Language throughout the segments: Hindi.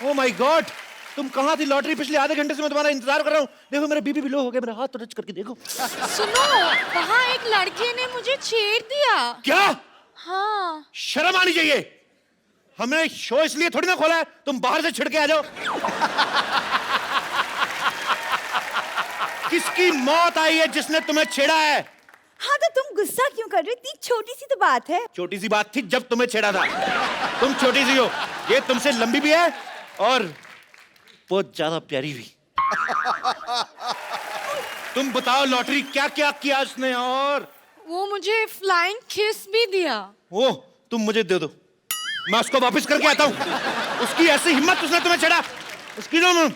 ओह माय गॉड, तुम कहाँ थी लॉटरी? पिछले आधे घंटे से मैं तुम्हारा इंतजार कर रहा हूँ। देखो मेरा बीपी भी लो हो गया, मेरा हाथ तो टच करके देखो। सुनो, वहाँ एक लड़के ने मुझे छेड़ दिया। क्या? हाँ। शर्म आनी चाहिए। हमने शो इसलिए थोड़ी ना खोला है तुम बाहर से छिड़के आ जाओ। किसकी मौत आई है जिसने तुम्हें छेड़ा है? हाँ तो तुम गुस्सा क्यों कर रहे हो? इतनी छोटी सी तो बात है। छोटी सी बात थी जब तुम्हें छेड़ा था। तुम छोटी सी हो, ये तुमसे लंबी भी है और बहुत ज्यादा प्यारी भी। तुम बताओ लॉटरी क्या क्या किया उसने? और वो मुझे फ्लाइंग किस भी दिया। वो तुम मुझे दे दो, मैं उसको वापस करके आता हूँ। उसकी ऐसी हिम्मत, उसने तुम्हें छेड़ा। उसकी दो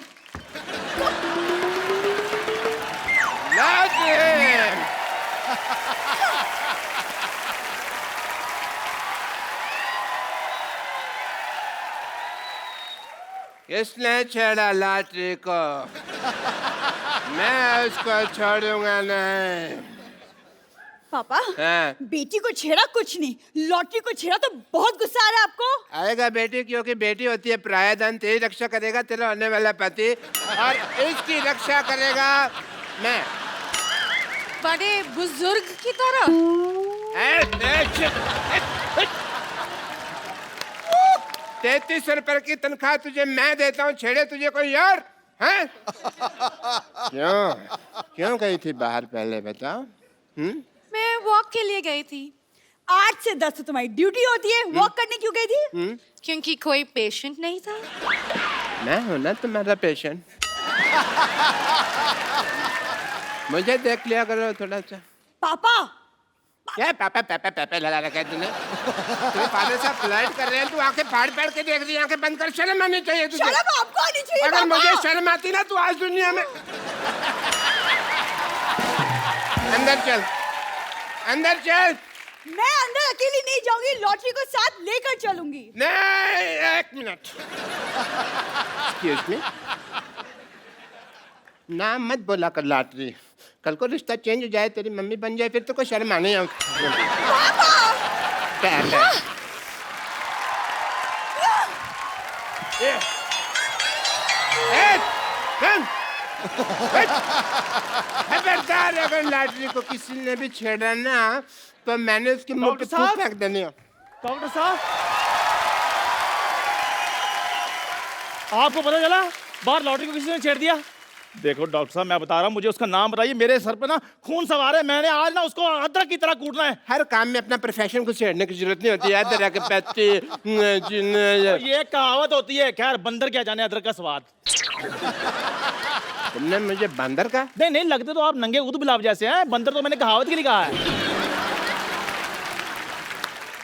किसने छेड़ा लॉटरी को? मैं उसको छोड़ूंगा नहीं। पापा, हाँ। बेटी को छेड़ा कुछ नहीं, लॉटरी को छेड़ा तो बहुत गुस्सा आ रहा है आपको। आएगा बेटी, क्योंकि बेटी होती है प्रायधन। तेरी रक्षा करेगा तेरा होने वाला पति और इसकी रक्षा करेगा मैं। बड़े बुजुर्ग की तरह। 33 रुपए की तनख्वाह तुझे मैं देता हूँ, छेड़े तुझे कोई यार है? क्यों क्यों गई थी बाहर पहले बताओ? मैं वॉक के लिए गई थी। 8 से 10 तो तुम्हारी ड्यूटी होती है, वॉक करने क्यों गई थी? क्योंकि कोई पेशेंट नहीं था। मैं हूं ना तुम्हारा पेशेंट। मुझे देख लिया करो थोड़ा सा। पापा, क्या पापा पापा पापा लगा रखा है तूने? तेरे फादर साहब फ्लर्ट कर रहे हैं, तू आंखें फाड़ फाड़ के देख रही है। आंखें बंद कर, शर्म आनी चाहिए तुझे। शर्म आपको आनी चाहिए। अगर पापा। मुझे शर्म आती ना, तू आज दुनिया में। अंदर चल, अंदर चल। मैं अंदर अकेली नहीं जाऊंगी, लॉटरी को साथ लेकर चलूंगी। नहीं, एक मिनट। एक्सक्यूज मी, नाम मत बोला कर लॉटरी। कल को रिश्ता चेंज हो जाए, तेरी मम्मी बन जाए, फिर तो कोई शर्म आने। खबरदार, अगर लॉटरी को किसी ने भी छेड़ा ना तो मैंने उसके मुंह पे थूक फेंक देनी है। डॉक्टर साहब, आपको पता चला बाहर लॉटरी को किसी ने छेड़ दिया? देखो डॉक्टर साहब, मैं बता रहा हूँ, मुझे उसका नाम बताइए। मेरे सर पे ना खून सवार है। मैंने आज ना उसको अदरक की तरह कूटना है। हर काम में अपना प्रोफेशन को छेड़ने की जरूरत नहीं होती है। अदरक के पत्ते, ये कहावत होती है। खैर, बंदर क्या जाने अदरक का स्वाद। तुमने मुझे बंदर का? नहीं नहीं, लगते तो आप नंगे ऊद गुलाब जैसे हैं। बंदर तो मैंने कहावत के लिए कहा है।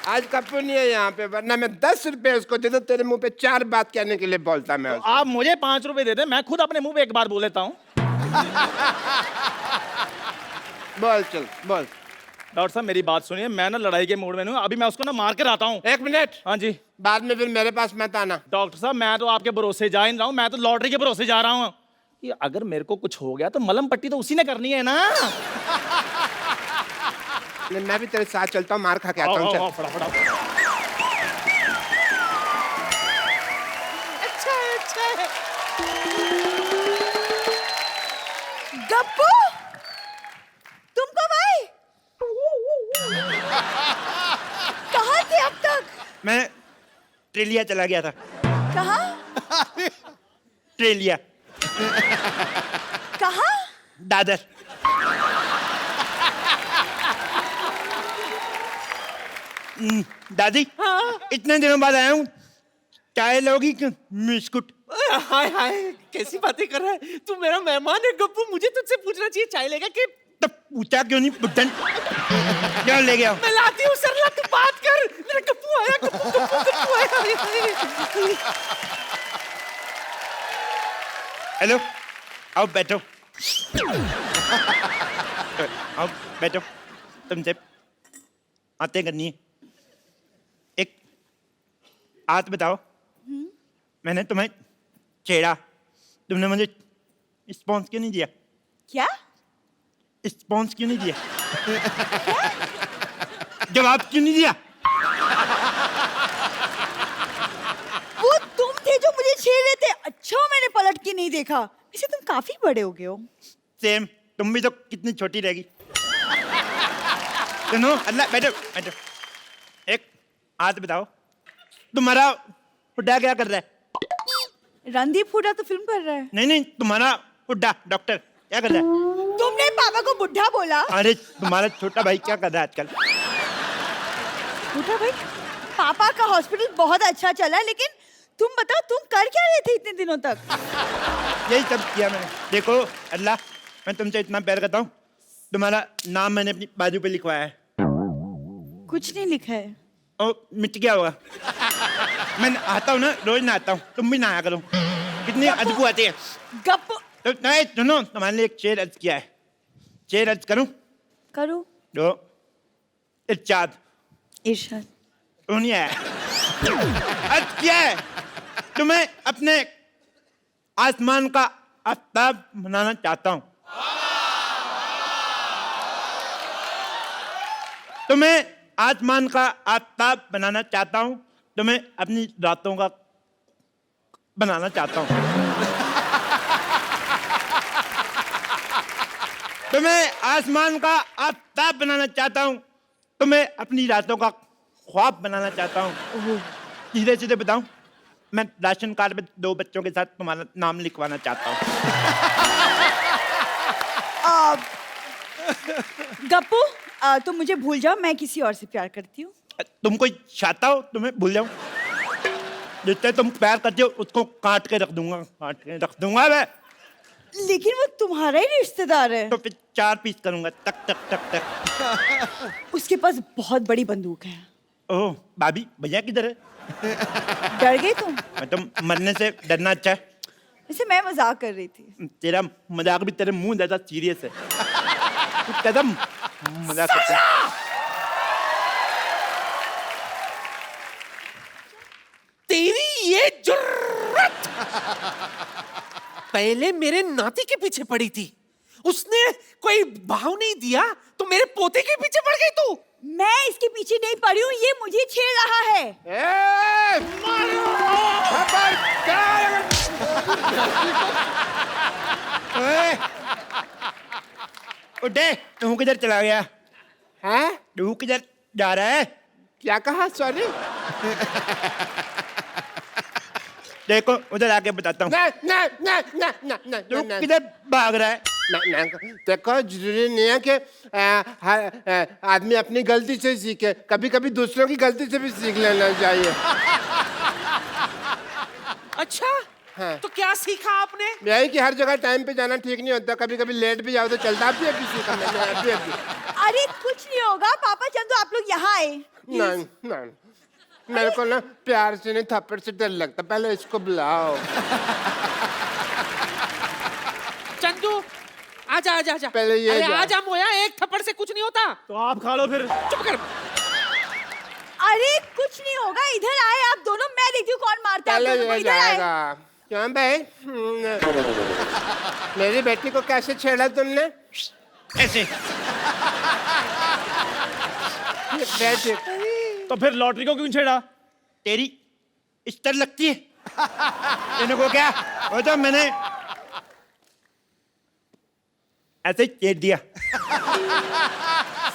आज कप्पू नहीं है यहाँ पे, वरना मैं 10 रुपए उसको दे दो, तेरे मुंह पे 4 बात कहने के लिए बोलता मैं उसको। आप मुझे 5 रुपए दे दे, मैं खुद अपने मुंह पे एक बार बोल लेता हूँ। बोल चल बोल। डॉक्टर साहब, मेरी बात सुनिए, मैं ना लड़ाई के मूड में हूँ। अभी मैं उसको ना मार कर आता हूँ। 1 मिनट। हाँ जी। बाद में फिर मेरे पास मत आना। डॉक्टर साहब, मैं तो आपके भरोसे जा ही नहीं रहा हूँ, मैं तो लॉटरी के भरोसे जा रहा हूँ। कि अगर मेरे को कुछ हो गया तो मलम पट्टी तो उसी ने करनी है ना। मैं भी तेरे साथ चलता हूँ, मार खा के आता हूँ। अच्छा अच्छा। गप्पू, तुम कब आए? कहाँ थे अब तक? मैं ट्रेलिया चला गया था। कहाँ? ट्रेलिया। कहाँ? दादर। दादी, हाँ? इतने दिनों बाद आया हूँ, चाय लोगी कि बिस्कुट? हाय हाय, कैसी बातें कर रहा है तू? मेरा मेहमान है गप्पू, मुझे तुझसे पूछना चाहिए चाय लेगा कि? तब पूछा क्यों नहीं? बुड्ढन क्या ले गया? मैं लाती हूँ सरला, तू बात कर। मेरा गप्पू आया, गप्पू गप्पू गप्पू आया। हेलो, आओ बैठो। आओ बैठो। तुमसे बातें करनी है। एक बात बताओ, मैंने तुम्हें छेड़ा, तुमने मुझे रिस्पॉन्स क्यों नहीं दिया? क्या? रिस्पॉन्स क्यों नहीं दिया? जवाब क्यों नहीं दिया? वो तुम थे जो मुझे छेड़ रहे पलट के नहीं देखा। वैसे तुम काफी बड़े हो गए हो। सेम, तुम भी तो कितनी छोटी रहेगी। सुनो, अल्लाह, बैठो बैठो। एक बात बताओ, तुम्हारा हुड्डा क्या कर रहा है? रणदीप हुड्डा तो फिल्म कर रहा है। नहीं नहीं, तुम्हारा हुड्डा डॉक्टर क्या कर रहा है? तुमने पापा को बुढ़ा बोला। अरे तुम्हारा छोटा भाई क्या कर रहा है आजकल? बुढ़ा भाई, पापा का हॉस्पिटल बहुत अच्छा चला है, लेकिन तुम बताओ तुम कर क्या रहे थे इतने दिनों तक? यही सब किया मैंने। देखो अल्लाह, मैं तुमसे इतना प्यार करता हूँ, तुम्हारा नाम मैंने अपनी बाजू पे लिखवाया है। कुछ नहीं लिखा है। ओ, मिट गया होगा। मैं आता हूँ ना, रोज नहाता हूँ, तुम भी नहाया करो। कितनी अदबू आती है। गप तो नहीं सुनो, तुम्हारे लिए एक शेर अर्ज किया है। शेर अर्ज करूं? करो। दो इरशाद। इरशाद। नहीं आया। अर्ज किया है, तुम्हें अपने आसमान का आफ्ताब बनाना चाहता हूं। तुम्हें आसमान का आफ्ताब बनाना चाहता हूं, तुम्हें अपनी रातों का बनाना चाहता हूं। तुम्हें आसमान का आफ्ताब बनाना चाहता हूं, तुम्हें अपनी रातों का ख्वाब बनाना चाहता हूं। सीधे सीधे बताऊं, मैं राशन कार्ड में 2 बच्चों के साथ तुम्हारा नाम लिखवाना चाहता हूं। गप्पू, तुम मुझे भूल जाओ, मैं किसी और से प्यार करती हूँ। तुम कोई चाहता हो तुम्हें भूल जाऊं? जितने तुम प्यार करते हो उसको काट के रख दूंगा, काट के रख दूंगा मैं। लेकिन वो तुम्हारा ही रिश्तेदार है। तो फिर 4 पीस करूंगा, तक तक तक तक। उसके पास बहुत बड़ी बंदूक है। ओह भाभी, भैया किधर है? डर गई तुम? तो मरने से डरना अच्छा है। वैसे मैं मजाक कर रही थी। तेरा मजाक भी तेरे मुंह ज्यादा सीरियस है। तू कदम मजाक करता है। तेरी ये जुर्रत पहले मेरे नाती के पीछे पड़ी थी, उसने कोई भाव नहीं दिया तो मेरे पोते के पीछे पड़ गई तू। मैं इसके पीछे नहीं पड़ी हूँ, ये मुझे छेड़ रहा है। उठे, तू किधर चला गया? हैं? तू किधर जा रहा है? क्या कहा? सॉरी। देखो उधर आके बताता हूँ। तू किधर भाग रहा है? देखो, जरूरी नहीं है कि हर आदमी अपनी गलती से सीखे, कभी कभी दूसरों की गलती से भी सीख लेना चाहिए। अच्छा, हाँ। तो क्या सीखा आपने? यही कि हर जगह टाइम पे जाना ठीक नहीं होता, कभी कभी लेट भी जाओ तो चलता। भी अभी सीखा मैंने, अभी। अरे कुछ नहीं होगा पापा, चंदू आप लोग यहाँ आए। नहीं नहीं, मेरे को ना प्यार से नहीं, थप्पड़ से डर लगता। पहले इसको बुलाओ। चंदू, आजा आजा आजा। पहले ये अरे जा। आजा मोया, एक थप्पड़ से कुछ नहीं होता। तो आप खा लो फिर। चुप कर। अरे कुछ नहीं होगा, इधर आए आप दोनों, मैं देखती हूँ कौन मारता है आप पहले दोनों को। ये इधर आए। जाएगा। क्यों भाई? मेरी बेटी को कैसे छेड़ा तुमने? ऐसे। बैठ। तो फिर लॉटरी को क्यों छेड़ा? तेरी स्तर लगती है। इनको क्या? वो तो मैंने ऐसे ही छेड़ दिया।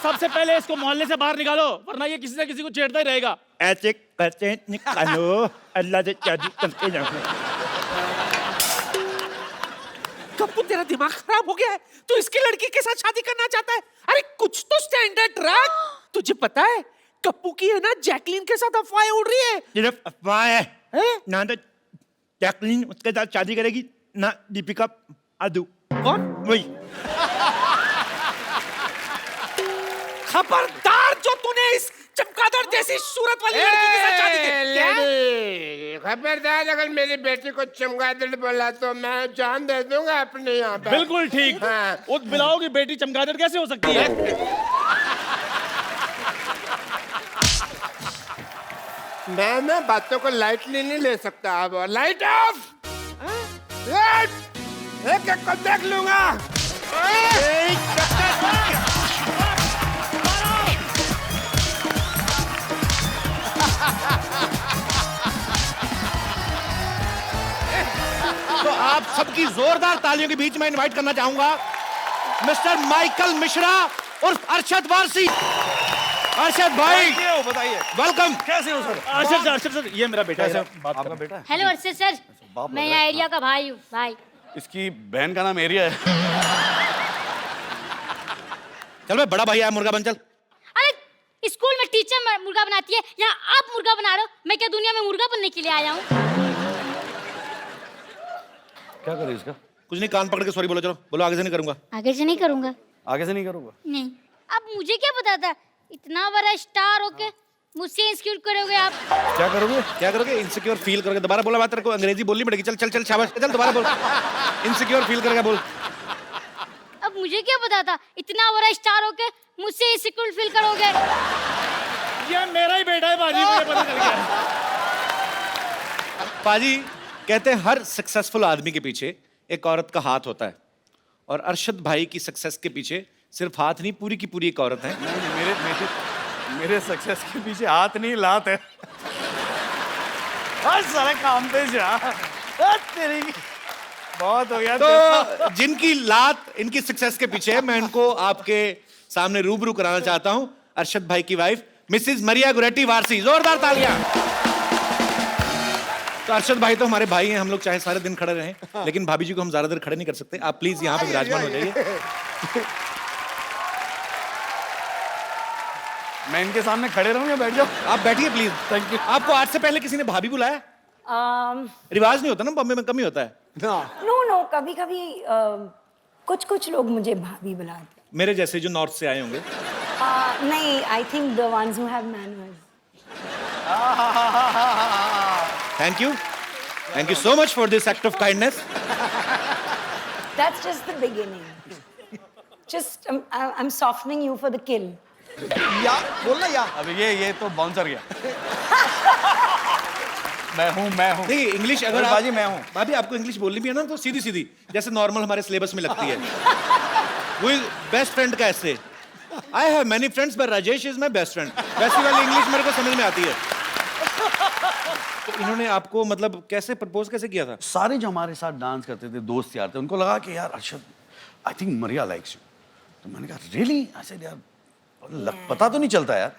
सबसे पहले इसको मोहल्ले से बाहर निकालो, वरना ये किसी न किसी को छेड़ता ही रहेगा। ऐसे करते निकालो, अल्लाह से शादी करके जाओ। कप्पू, तेरा दिमाग खराब हो गया है? तू इसकी लड़की के साथ शादी करना चाहता है? अरे कुछ तो स्टैंडर्ड रख। तुझे पता है कप्पू की है ना जैकलीन के साथ अफवाहें उड़ रही है। सिर्फ अफवाह है। ना तो जैकलीन उसके साथ शादी करेगी, ना दीपिका आदू। कौन? वही। खबरदार जो तूने इस चमगादड़ जैसी सूरत वाली लड़की के साथ शादी की। क्या? खबरदार, अगर मेरी बेटी को चमगादड़ बोला तो मैं जान दे दूंगा अपने यहाँ पे। बिल्कुल ठीक। हाँ। उस बिलाओ की बेटी चमगादड़ कैसे हो सकती है? मैं ना बातों को लाइटली नहीं ले सकता। अब लाइट ऑफ। एक एक को देख लूंगा। तो आप सबकी जोरदार तालियों के बीच में इनवाइट करना चाहूंगा मिस्टर माइकल मिश्रा उर्फ अरशद वारसी। अरशद भाई बताइए वेलकम। कैसे हो सर? अर्शद सर ये मेरा बेटा है। आपका बेटा है? हेलो अर्शद सर, बाप मैं लग यहाँ रहा है। एरिया का भाई हूँ भाई। इसकी बहन का नाम एरिया है। चल भाई बड़ा भाई आया मुर्गा बन चल। अरे स्कूल में टीचर मुर्गा बनाती है, यहाँ आप मुर्गा बना रहे हो। मैं क्या दुनिया में मुर्गा बनने के लिए आया हूँ? क्या करे इसका? कुछ नहीं, कान पकड़ के सॉरी बोलो। चलो बोलो, आगे से नहीं करूंगा। आगे से नहीं करूँगा। आगे से नहीं करूंगा। नहीं, अब मुझे क्या पता था इतना बड़ा स्टार होके मुझसे इंस्क्यूर करोगे आप? क्या करोगे? क्या करोगे? इनसिक्योर फील करोगे। दोबारा बोला बात, तेरे को अंग्रेजी बोलनी पड़ेगी। चल चल चल शाबाश, चल दोबारा बोल। इनसिक्योर फील करके बोल। अब मुझे क्या पता था इतना बड़ा स्टार होके मुझसे इंस्क्यूर फील करोगे? ये मेरा ही बेटा है बाजी, मुझे पता चल गया। पाजी कहते हैं हर सक्सेसफुल आदमी के पीछे एक औरत का हाथ होता है, और अरशद भाई की सक्सेस के पीछे सिर्फ हाथ नहीं, पूरी की पूरी एक औरत है। मेरे सक्सेस के पीछे हाथ नहीं लात है। हर सारे काम पे जा। तेरी बहुत हो गया। तो जिनकी लात इनकी सक्सेस के पीछे है, मैं इनको आपके सामने रूबरू कराना चाहता हूं। अरशद भाई की वाइफ मिसेस मरिया गुरेटी वारसी। जोरदार तालियां। तो अरशद भाई तो हमारे भाई हैं, हम लोग चाहे सारे दिन खड़े रहें, लेकिन भाभी जी को हम ज्यादा देर खड़े नहीं कर सकते। आप प्लीज यहाँ पे विराजमान हो जाइए। मैं इनके सामने खड़े रहूं या बैठ जाऊं? आप बैठिए प्लीज। Thank you. आपको आज से पहले किसी ने भाभी बुलाया? रिवाज नहीं होता ना, बॉम्बे में कम ही होता है। नो कभी कभी कुछ कुछ लोग मुझे भाभी बुलाते हैं। मेरे जैसे जो नॉर्थ से आए होंगे। नहीं, I think the ones who have manners. Thank you so much for this act of kindness. That's just the beginning. Just I'm softening you for the kill. या बोलना या। अब ये तो बाउंसर गया। मैं हूं। नहीं, इंग्लिश अगर आप बाजी मैं हूं। भाभी आपको इंग्लिश बोलनी भी है ना, तो सीधी सीधी जैसे नॉर्मल हमारे सिलेबस में लगती है। वो बेस्ट फ्रेंड का ऐसे, I have many friends but Rajesh is my best friend, वैसी वाली इंग्लिश मेरे को समझ में आती है। तो इन्होंने आपको मतलब कैसे प्रपोज कैसे किया था? सारे जो हमारे साथ डांस करते थे दोस्त यार थे, उनको लगा कि यार Arshad I think Maria likes you. तो मैंने कहा रियली? ऐसे यार पता तो नहीं चलता यार।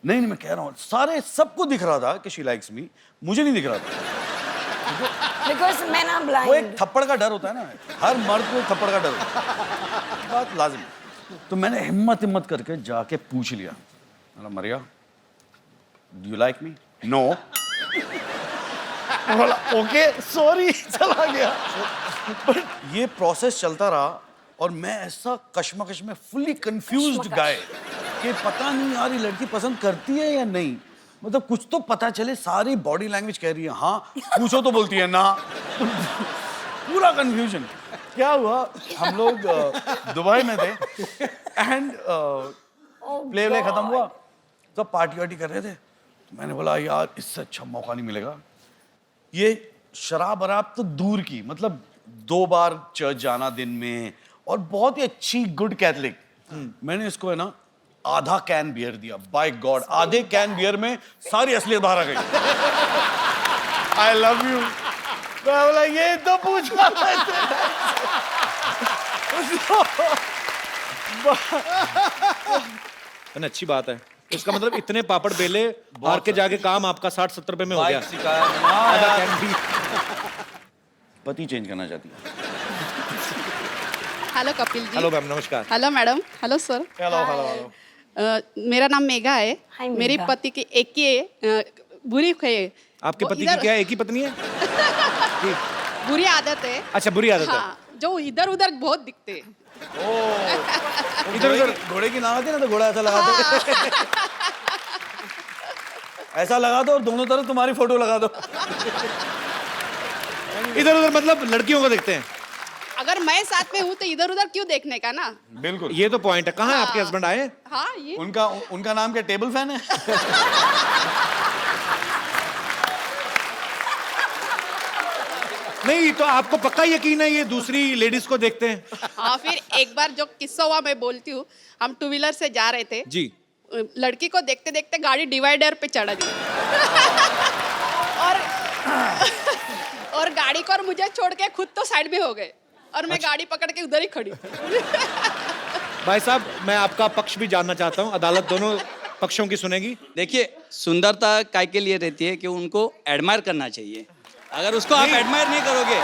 नहीं मैं कह रहा हूँ, सारे सबको दिख रहा था कि शी लाइक्स मी, मुझे नहीं दिख रहा था। Because men are blind. वो एक थप्पड़ का डर होता है ना, हर मर्द को एक थप्पड़ का डर होता है, बात लाजिम है। तो मैंने हिम्मत करके जाके पूछ लिया, Maria do you like me? No. बोला ओके सॉरी, चला गया। बट ये प्रोसेस चलता रहा और मैं ऐसा कश्मकश में फुल्ली कंफ्यूज्ड गाय कि पता नहीं यार ये लड़की पसंद करती है या नहीं। मतलब कुछ तो पता चले, सारी बॉडी लैंग्वेज कह रही है हाँ, पूछो तो बोलती है ना। पूरा कंफ्यूजन। क्या हुआ, हम लोग दुबई में थे एंड प्ले खत्म हुआ तो पार्टी वार्टी कर रहे थे। तो मैंने बोला यार इससे अच्छा मौका नहीं मिलेगा। ये शराब वराब तो दूर की, मतलब 2 बार चर्च जाना दिन में और बहुत ही अच्छी गुड कैथलिक। मैंने इसको है ना आधा कैन बियर दिया। बाय गॉड, आधे कैन बियर में सारी असलियत बाहर आ गई। I love you. मैं बोला ये तो पूछना अच्छी बात है। इसका मतलब इतने पापड़ बेले हार के जाके काम आपका 60-70 रुपए में हो गया। आधा कैन भी। पति चेंज करना चाहती है। Hello Kapil ji. Hello ma'am, नमस्कार। Hello madam. Hello sir. Hello. मेरा नाम मेघा है। Hi, मेरे मेघा। पति की एक ही बुरी है। आपके वो पति की इधर- क्या एक ही पत्नी है? बुरी आदत है। अच्छा, बुरी आदत है। हाँ, जो इधर उधर बहुत दिखते हैं। इधर उधर घोड़े की नाव आती है ना, तो घोड़ा ऐसा लगा दो। ऐसा लगा दो और दोनों तरफ तुम्हारी फोटो लगा दो। इधर उधर मतलब लड़कियों को देखते हैं। अगर मैं साथ में हूँ तो इधर उधर क्यों देखने का ना? बिल्कुल। ये तो पॉइंट है। कहाँ है आपके हस्बैंड आए? हाँ ये उनका नाम क्या टेबल फैन है? नहीं तो आपको पक्का यकीन है ये दूसरी लेडीज को देखते हैं? हाँ, फिर एक बार जो किस्सा हुआ मैं बोलती हूँ। हम 2 व्हीलर से जा रहे थे जी। लड़की को देखते देखते गाड़ी डिवाइडर पे चढ़ा दी। और गाड़ी को और मुझे छोड़ के खुद तो साइड में हो गए और मैं गाड़ी पकड़ के उधर ही खड़ी थी। भाई साहब, मैं आपका पक्ष भी जानना चाहता हूँ। अदालत दोनों पक्षों की सुनेगी। देखिए, सुंदरता काय के लिए रहती है कि उनको एडमायर करना चाहिए। अगर उसको आप एडमायर नहीं करोगे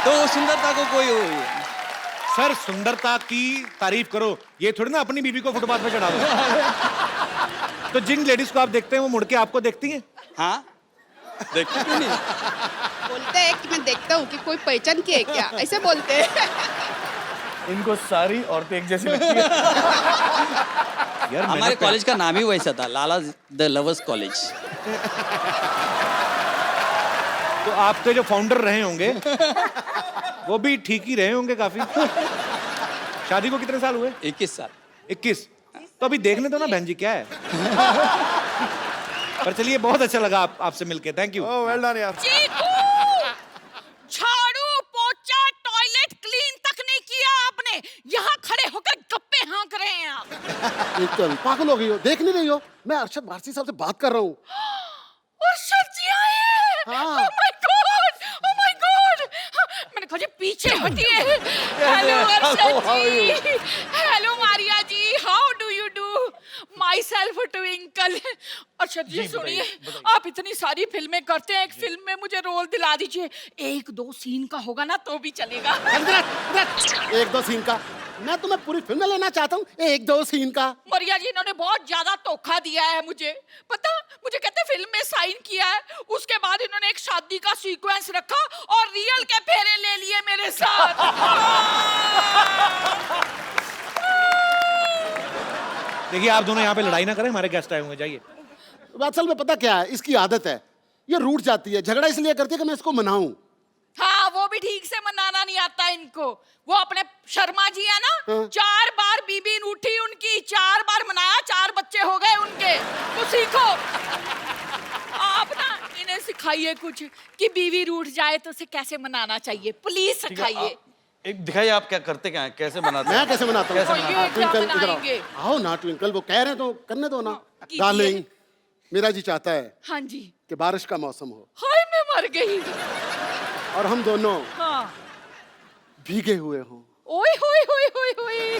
तो वो सुंदरता को कोई सर, सुंदरता की तारीफ करो, ये थोड़ी ना अपनी बीवी को फुटपाथ पे चढ़ा दो। तो जिन लेडीज को आप देखते हैं वो मुड़ के आपको देखती हैं? हाँ, देखते क्यों नहीं? बोलते हैं कि मैं देखता हूँ कि कोई पहचान की है क्या, ऐसे बोलते हैं। इनको सारी औरतें एक जैसी लगती है। यार हमारे कॉलेज का नाम ही वैसा था, लाला द लवर्स कॉलेज। तो आपके जो फाउंडर रहे होंगे वो भी ठीक ही रहे होंगे काफी। शादी को कितने साल हुए? 21 साल। 21? तो अभी देखने दो ना बहन जी क्या है। पर चलिए, बहुत अच्छा लगा आपसे मिलके। Thank you. वेल डन यार। झाड़ू पोछा टॉयलेट क्लीन तक नहीं किया आपने, यहाँ खड़े होकर गप्पे हाँक रहे हैं आप। एकदम पागल हो गई हो, देख नहीं रही हो? मैं अरशद वारसी साहब से बात कर रहा हूँ। अरशद जी आए हैं। हाँ। Oh my God! Oh my God! मैंने कहा जी पीछे हटिए। Hello Arshad ji. Hello Maria ji. How do you do? Myself Twinkle. Arshad ji सुनिए, आप इतनी सारी फिल्में करते हैं, एक फिल्म में मुझे रोल दिला दीजिए। 1-2 सीन का होगा ना तो भी चलेगा। 1-2 सीन का? मैं तुम्हें पूरी फिल्म लेना चाहता हूँ, 1-2 सीन का। मरिया जी, इन्होंने बहुत ज्यादा धोखा दिया है मुझे। पता, मुझे कहते फिल्म में साइन किया है, उसके बाद इन्होंने एक शादी का सीक्वेंस रखा और रियल के फेरे ले लिए मेरे साथ। देखिए, आप दोनों यहाँ पे लड़ाई ना करें, हमारे गेस्ट आए होंगे, जाइए। असल में पता क्या है, इसकी आदत है, ये रूठ जाती है, झगड़ा इसलिए करती है कि मैं इसको मनाऊं। हाँ, वो भी ठीक से मनाना नहीं आता इनको। वो अपने शर्मा जी है ना, 4 बार बीबी रूठी उनकी, 4 बार मनाया, 4 बच्चे हो गए उनके। तो सीखो आप ना, इन्हें सिखाइए कुछ कि बीवी रूठ जाए तो उसे कैसे मनाना चाहिए, प्लीज सिखाइए। एक दिखाइए, आप क्या करते, क्या है, कैसे बनाते हैं? मैं कैसे बनाता हूँ? ट्विंकल, इधर आओ ना। ट्विंकल, वो कह रहे हैं तो करने दो ना। डार्लिंग, मेरा जी चाहता है हाँ जी कि बारिश का मौसम हो। हाय, मैं मर गई। और हम दोनों हाँ। भीगे हुए हों। ओए होए होए होए होए।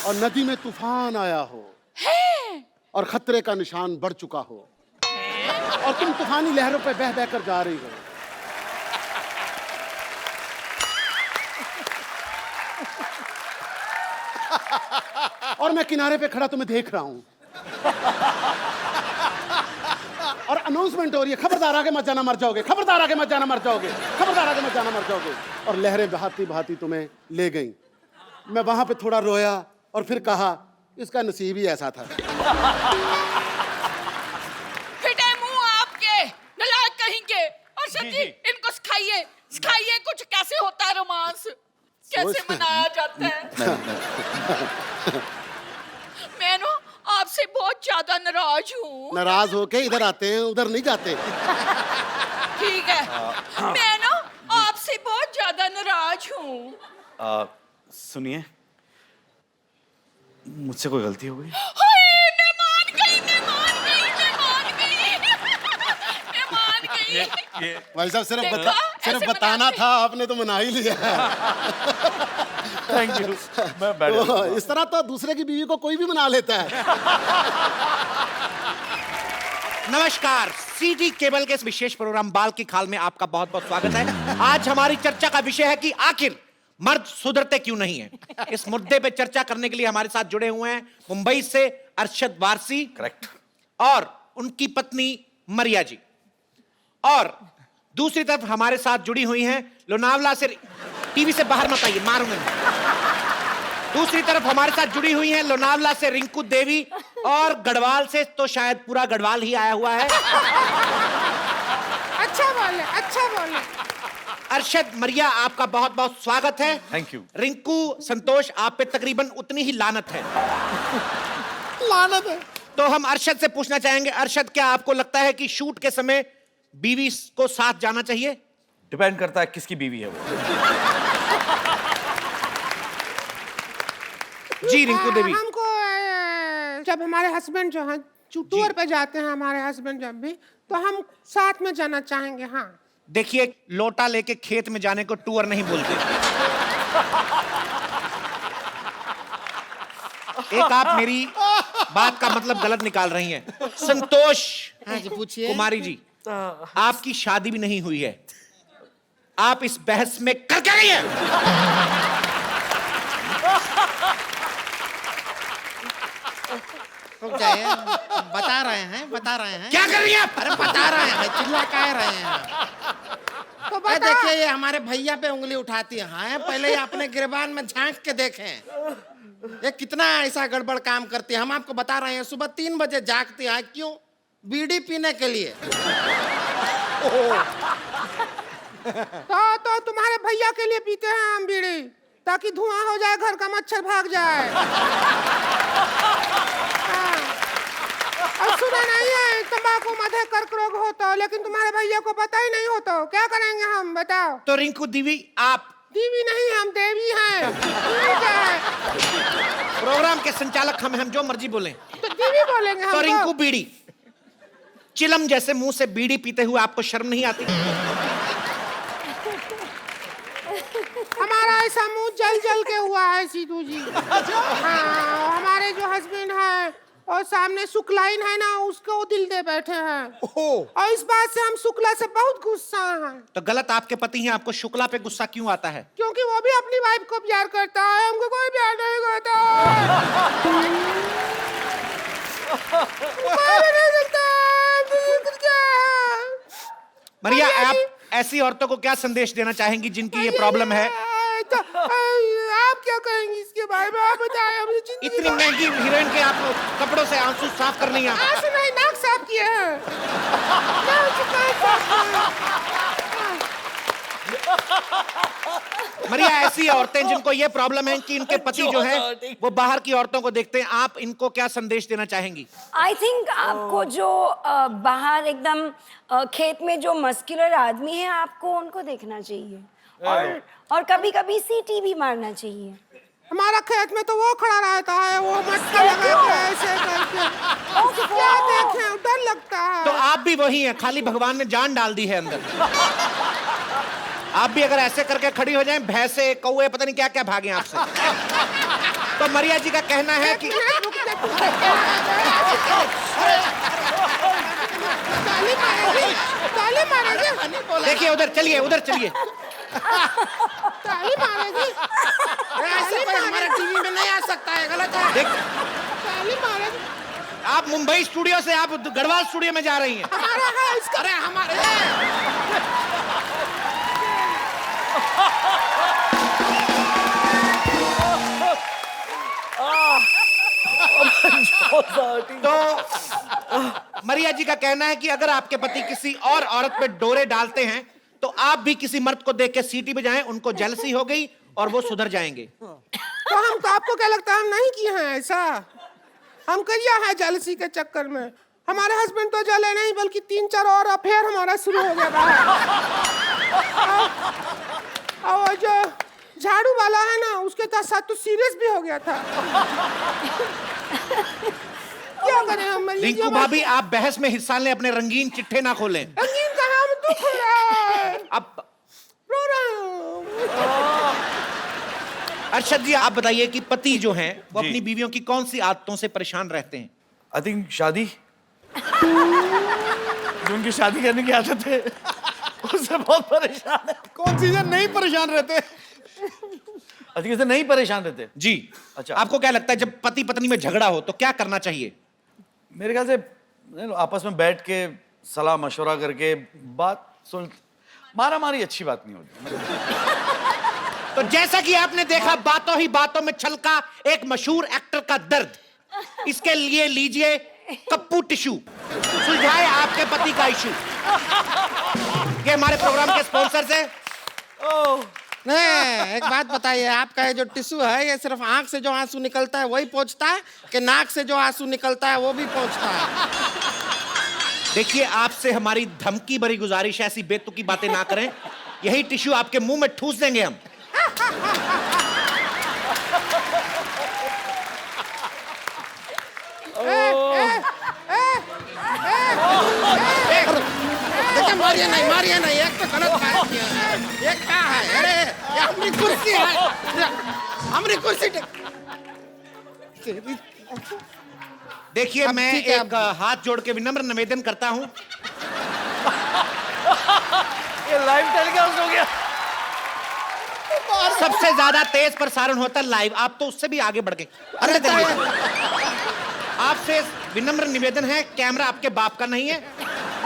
और नदी में तूफान आया हो। है। और खतरे का निशान बढ़ चुका हो। और तुम तूफानी लहरों पे बह बह कर जा रही हो। और मैं किनारे पे खड़ा तुम्हें देख रहा हूं। और अनाउंसमेंट हो रही है, खबरदार आगे मत जाना, मर जाओगे। खबरदार आगे मत जाना, मर जाओगे। खबरदार आगे मत जाना, मर जाओगे। और लहरें बहाती बहाती तुम्हें ले गईं। मैं वहां पे थोड़ा रोया और फिर कहा, इसका नसीब ही ऐसा था। फिटे मुंह आपके, नालायक कहेंगे। और सच्ची, इनको सिखाइए, सिखाइए कुछ, कैसे होता है रोमांस, कैसे मनाया जाता है। मैं ना आपसे बहुत ज्यादा नाराज हूँ। नाराज होके इधर आते हैं, उधर नहीं जाते। ठीक है, मैं ना आपसे बहुत ज्यादा नाराज हूँ। सुनिए, मुझसे कोई गलती हो गई? मैं मान गई, मैं मान गई, मैं मान गई, मैं मान गई। भाई साहब, देखा? सिर्फ ऐसे बताना मनाते। था, आपने तो मना ही लिया। Thank you. मैं बैठ जाता हूँ। इस तरह तो दूसरे की बीवी को कोई भी मना लेता है। नमस्कार, सीडी केबल के इस विशेष प्रोग्राम बाल की खाल में आपका बहुत बहुत स्वागत है। आज हमारी चर्चा का विषय है कि आखिर मर्द सुधरते क्यों नहीं है। इस मुद्दे पे चर्चा करने के लिए हमारे साथ जुड़े हुए हैं मुंबई से अरशद वारसी, करेक्ट, और उनकी पत्नी मरिया जी। और दूसरी तरफ हमारे साथ जुड़ी हुई हैं लोनावला से, टीवी से बाहर मत आइए, मारूंगा। दूसरी तरफ हमारे साथ जुड़ी हुई हैं लोनावला से रिंकू देवी, और गढ़वाल से तो शायद पूरा गढ़वाल ही आया हुआ है। अच्छा बोले, अच्छा बोले। अरशद, मरिया, आपका बहुत बहुत स्वागत है। Thank you. रिंकू, संतोष, आप पे तकरीबन उतनी ही लानत है। लानत है। तो हम अरशद से पूछना चाहेंगे, अरशद, क्या आपको लगता है कि शूट के समय बीवी को साथ जाना चाहिए? डिपेंड करता है किसकी बीवी है वो। जी रिंकू देवी। हमको जब हमारे हस्बैंड जो हैं टूर पे जाते हैं, हमारे हस्बैंड जब भी, तो हम साथ में जाना चाहेंगे। हाँ, देखिए, लोटा लेके खेत में जाने को टूर नहीं बोलते। एक आप मेरी बात का मतलब गलत निकाल रही हैं। संतोष, हाँ जी, पूछिए। कुमारी जी, आपकी शादी भी नहीं हुई है, आप इस बहस में कर क्या रही हैं? रुक जाइए, बता रहे हैं। क्या कर रही हैं आप? अरे बता रहे हैं, चिल्ला क्या रहे हैं? तो देखिए, ये हमारे भैया पे उंगली उठाती है। पहले ये अपने गिरबान में झांक के देखें, ये कितना ऐसा गड़बड़ काम करती है। हम आपको बता रहे हैं, सुबह 3 बजे जागती है। क्यों? बीड़ी पीने के लिए। तो तुम्हारे भैया के लिए पीते हैं हम बीड़ी, ताकि धुआं हो जाए, घर का मच्छर भाग जाए। और सुना नहीं है तंबाकू मध्य कर्क रोग होता, लेकिन तुम्हारे भैया को पता ही नहीं होता। क्या करेंगे हम, बताओ? तो रिंकू दीवी, आप दीवी नहीं, हम देवी हैं। क्या है? प्रोग्राम के संचालक हम जो मर्जी बोलें। तो दीवी बोलेंगे हम। तो रिंकू बीड़ी, चिलम जैसे मुंह से बीड़ी पीते हुए आपको शर्म नहीं आती? हमारा ऐसा मुंह जल जल के हुआ है सीधू जी। हाँ, हमारे जो हस्बैंड हैं और सामने शुक्लाइन है ना, उसको दिल दे बैठे हैं। और इस बात से हम शुक्ला से बहुत गुस्सा हैं। तो गलत आपके पति हैं, आपको शुक्ला पे गुस्सा क्यों आता है? क्योंकि वो भी अपनी वाइफ को प्यार करता है, हमको कोई प्यार नहीं करता। मरिया, आप ऐसी औरतों को क्या संदेश देना चाहेंगी जिनकी ये प्रॉब्लम है? तो, आप क्या कहेंगी इसके बारे में, आप बताएं। मुझे जिंदगी इतनी महंगी हीरोइन के आप कपड़ों से आंसू साफ कर रही हैं। आंसू नहीं, नाक साफ किए हैं। मरिया, ऐसी औरतें जिनको ये प्रॉब्लम है कि इनके पति जो है वो बाहर की औरतों को देखते हैं, आप इनको क्या संदेश देना चाहेंगी? आई थिंक आपको जो बाहर एकदम खेत में जो मस्कुलर आदमी है, आपको उनको देखना चाहिए, और कभी कभी सीटी भी मारना चाहिए। हमारा खेत में तो वो खड़ा रहता है, वो मटका लगा के ऐसे करके। क्या देखें, डर लगता है। तो आप भी वही हैं, खाली भगवान ने जान डाल दी है अंदर। आप भी अगर ऐसे करके खड़ी हो जाएं, भैंसे, कौवे, पता नहीं क्या क्या भागें आपसे। तो मरिया जी का कहना है कि देखिए, उधर चलिए, उधर चलिए। ताली मारेगी। ऐसे कोई हमारे टीवी में नहीं आ सकता है, गलत है। ताली मारेगी। आप मुंबई स्टूडियो से आप गढ़वाल स्टूडियो में जा रही हैं। हमारा है इसका। अरे हमारे तो मरिया जी का कहना है कि अगर आपके पति किसी और औरत पे डोरे डालते हैं, तो आप भी किसी मर्द को देख के सीटी बजाएं, उनको जेलसी हो गई और वो सुधर जाएंगे। तो हम तो, आपको क्या लगता है हम नहीं किए हैं ऐसा? हम किया है जेलसी के चक्कर में। हमारे हस्बैंड तो जले नहीं, बल्कि 3-4 और अफेयर हमारा शुरू हो गया था। और जो झाड़ू वाला है ना, उसके साथ तो सीरियस भी हो गया था। क्या करें हम? रिंकू भाभी, आप बहस में हिस्सा लें, अपने रंगीन चिट्ठे ना खोलें। रंगीन कहाँ, हम दुख हो रहा है। अब रो रहा हूँ। अर्शद जी, आप बताइए कि पति जो हैं वो अपनी बीवियों की कौन सी आदतों से परेशान रहते हैं? आई थिंक शादी, जो उनकी शादी करने की आदत है, उससे बहुत परेशान है। कौन सी नहीं परेशान रहते? अधिक से नहीं परेशान रहते जी। अच्छा, आपको क्या लगता है जब पति पत्नी में झगड़ा हो तो क्या करना चाहिए? मेरे ख्याल से आपस में बैठ के सलाह मशवरा करके बात सुन, मारा मारी अच्छी बात नहीं होती। तो जैसा कि आपने देखा, बातों ही बातों में छलका एक मशहूर एक्टर का दर्द। इसके लिए लीजिए कप्पू टिश्यू, सुलझाए आपके पति का इशू। ये हमारे प्रोग्राम के स्पॉन्सर्स हैं। नहीं, एक बात बताइए, आपका ये जो टिश्यू है, ये सिर्फ आंख से जो आंसू निकलता है वही पहुंचता है, कि नाक से जो आंसू निकलता है वो भी पहुंचता है? देखिए, आपसे हमारी धमकी भरी गुजारिश है, ऐसी बेतुकी बातें ना करें। यही टिश्यू आपके मुंह में ठूस देंगे हम। देखिए मारिए नहीं, एक तो गलत बात किया है। ये क्या है? अरे ये हमारी कुर्सी है, हमारी कुर्सी। देखिए, मैं एक हाथ जोड़ के विनम्र निवेदन करता हूं। ये लाइव टेलीकास्ट हो गया। सबसे ज्यादा तेज प्रसारण होता है लाइव, आप तो उससे भी आगे बढ़ गए। अरे आपसे विनम्र निवेदन है, कैमरा आपके बाप का नहीं है,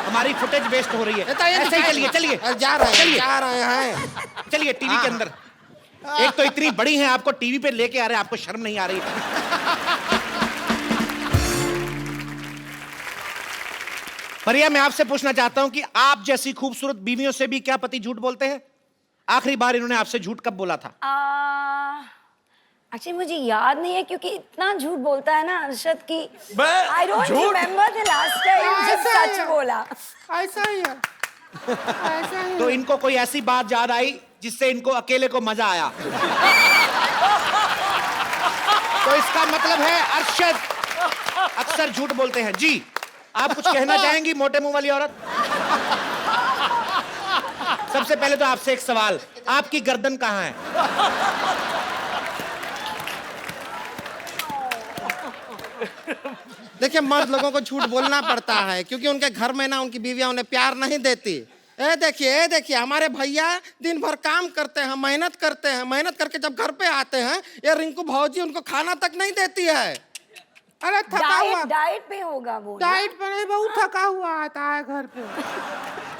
हमारी फुटेज वेस्ट हो रही है। ऐसे ही चलिए जा रहे हैं। चलिए टीवी के अंदर। एक तो इतनी बड़ी हैं, आपको टीवी पे लेके आ रहे हैं, आपको शर्म नहीं आ रही है? परिया, मैं आपसे पूछना चाहता हूं कि आप जैसी खूबसूरत बीवियों से भी क्या पति झूठ बोलते हैं? आखिरी बार इन्होंने आपसे झूठ कब बोला था? एक्चुअली मुझे याद नहीं है, क्योंकि इतना झूठ बोलता है ना अरशद की। मैं आई डोंट झूठ? रिमेम्बर द लास्ट टाइम जब सच बोला। ऐसा ही है। तो इनको कोई ऐसी बात याद आई जिससे इनको अकेले को मजा आया? तो इसका मतलब है अरशद अक्सर झूठ बोलते हैं। जी, आप कुछ कहना चाहेंगी मोटे मुंह वाली औरत? सबसे पहले तो आपसे एक सवाल, आपकी गर्दन कहाँ है? देखिए, मर्द लोगों को झूठ बोलना पड़ता है, क्योंकि उनके घर में ना उनकी बीवियां उन्हें प्यार नहीं देती। ए देखिए हमारे भैया दिन भर काम करते हैं, मेहनत करते हैं, मेहनत करके जब घर पे आते हैं, ये रिंकू भौजी उनको खाना तक नहीं देती है। अरे थका हुआ, डाइट पे होगा वो। डाइट पे नहीं, बहुत थका हुआ आता है घर पे,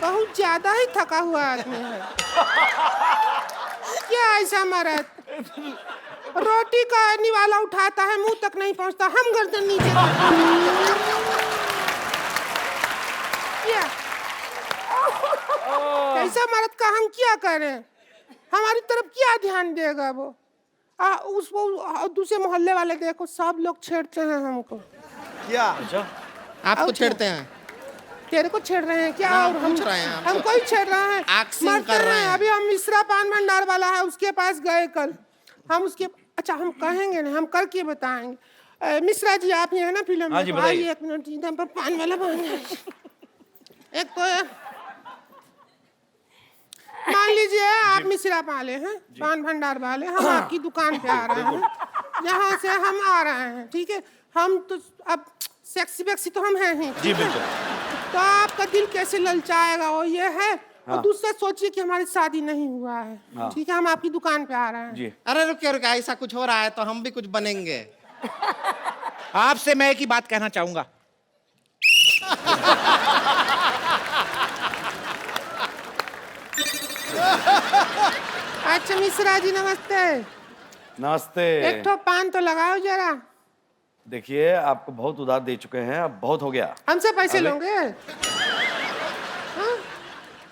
बहुत ज्यादा ही थका हुआ आदमी है। क्या ऐसा मर्द रोटी का निवाला उठाता है, मुंह तक नहीं पहुंचता, हम गर्दन नीचे ऐसा मर्द का हम क्या करें? हमारी तरफ क्या ध्यान देगा वो? उसको दूसरे मोहल्ले वाले देखो, सब लोग छेड़ते हैं हमको। क्या? आपको छेड़ते हैं? तेरे को छेड़ रहे हैं क्या? और हमको ही छेड़ रहे हैं, मरते हैं। अभी हम मिश्रा पान भंडार वाला है, उसके पास गए कल हम। उसके अच्छा, हम कहेंगे ना, हम करके बताएंगे। मिश्रा जी, आप ये है ना फिल्म में, तो आइए 1 मिनट, इधर पर पान वाला बन जाए। एक तो मान लीजिए आप मिश्रा वाले हैं, पान भंडार वाले, हम आपकी दुकान पे आ रहे हैं, यहाँ से हम आ रहे हैं, ठीक है? हम तो अब सेक्सी वेक्सी तो हम हैं ही, जी बिल्कुल। तो आपका दिल कैसे ललचाएगा? वो ये है। और दूसरा सोचिए कि हमारी शादी नहीं हुआ है, ठीक है? हम आपकी दुकान पे आ रहे हैं। जी। अरे रुकिए, ऐसा कुछ हो रहा है तो हम भी कुछ बनेंगे। आपसे मैं एक ही बात कहना चाहूंगा। अच्छा मिश्रा जी, नमस्ते। नमस्ते। एक ठो पान तो लगाओ जरा। देखिए, आपको बहुत उधार दे चुके हैं, अब बहुत हो गया। हमसे पैसे लोगे?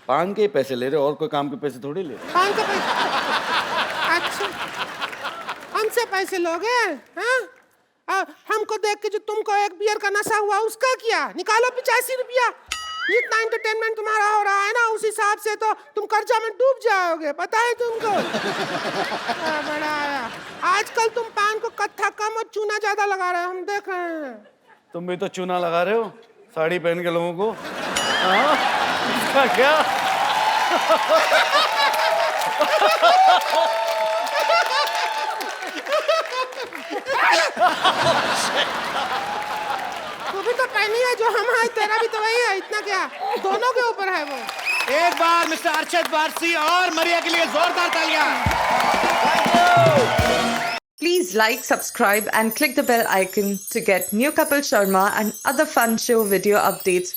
पान के पैसे ले रहे हो, और कोई काम के पैसे थोड़ी ले रहे। पान के पैसे? अच्छा, हमसे पैसे लोगे? हाँ, हमको देख के जो तुमको एक बियर का नशा हुआ, उसका क्या? निकालो 85 रुपया। जितना एंटरटेनमेंट तुम्हारा हो रहा है ना, उस हिसाब से तो तुम कर्जा में डूब जाओगे, पता है तुमको? बड़ा आया। आजकल तुम पान को कत्था कम और चूना ज्यादा लगा रहे हो, हम देख रहे हैं। तुम भी तो चूना लगा रहे हो साड़ी पहन के लोगों को। इसका क्या? तू भी तो पहनी है जो हम है, तेरा भी तो वही है, इतना क्या? दोनों के ऊपर है वो। एक बार मिस्टर अरशद वारसी और मरिया के लिए जोरदार तालियां। Please like, subscribe and click the bell icon to get new Kapil Sharma and other fun show video updates